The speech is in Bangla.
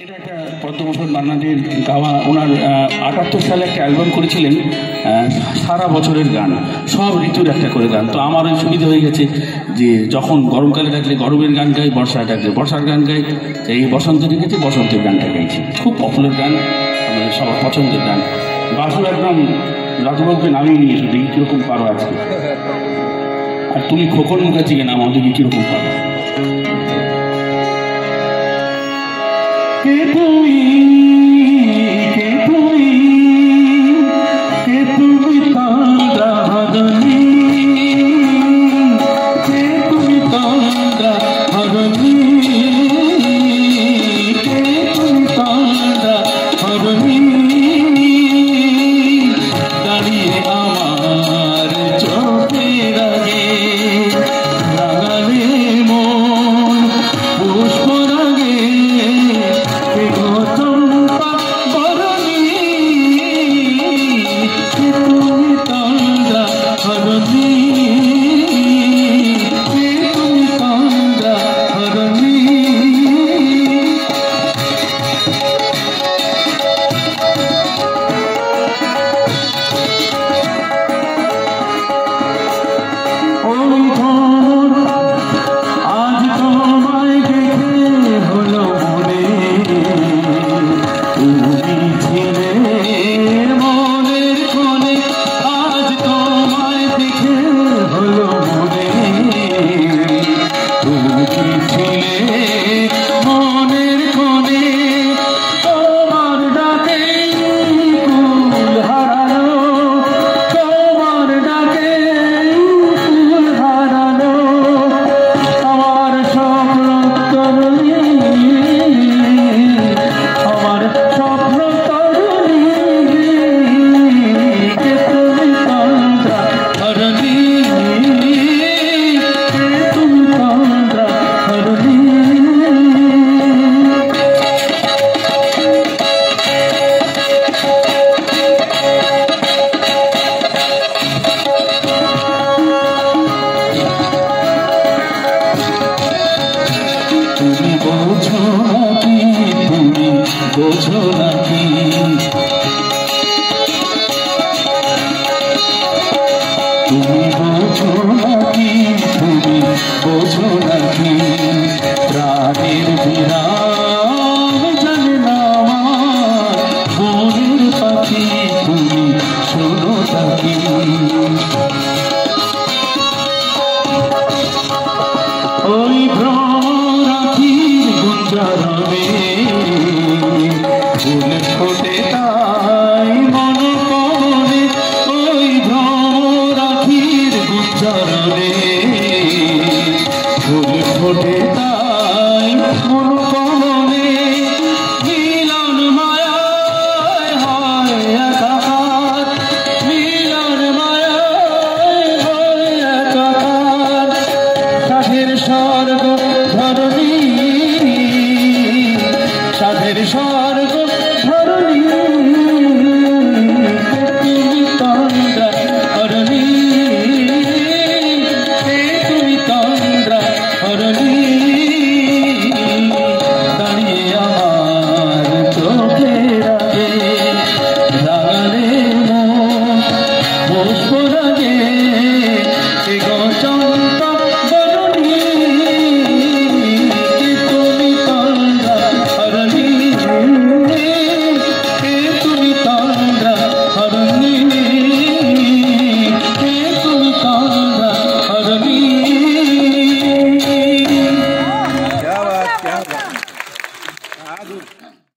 এটা একটা পদ্মভূষণ মান্নাদের গাওয়া। ওনার ৭৮ সালে একটা অ্যালবাম করেছিলেন সারা বছরের গান, সব ঋতুর একটা করে গান। তো আমার ওই সুবিধা হয়ে গেছে যে যখন গরমকালে ডাকলে গরমের গান গাই, বর্ষায় ডাকলে বর্ষার গান গাই। এই বসন্ত রেখেছি, বসন্তের গানটা গাইছি। খুব পপুলার গান, আমাদের সবার পছন্দের গান। বাসু একদম রাজুবাবুকে নামিয়ে নিয়েছো, দেখি কীরকম পারো আজকে। আর তুমি খোকন মুখার্জিকে নামাও, দেখি কীরকম পারো। কে তুমি, কে তুমি, কে তুমি তারা হারনি, কে তুমি তারা হারনি, কে তুমি তারা হারনি, দাঁড়িয়ে আমার চোখের আগে লাগালে মন পুষ্প রাগে। তুমি বোঝো নাকি, তুমি বোঝো নাকি, তুমি বোঝো নাকি, তুমি বোঝো নাকি, প্রাণের বিরাম জানে না আমার মনের পাখি, তুমি শোনো নাকি। ওই গুঞ্জরণে ফুল ফোটে তাই মন কমনে, ওই ভ্রমরাখির গুঞ্জরণে ফুল ফোটে তাই মন কমনে। মিলন মায়ায় হয় একাকার, মিলন মায়ায় হয় একাকার, সাধের স্বর্গ ধরণী, সাধের স্বর্গ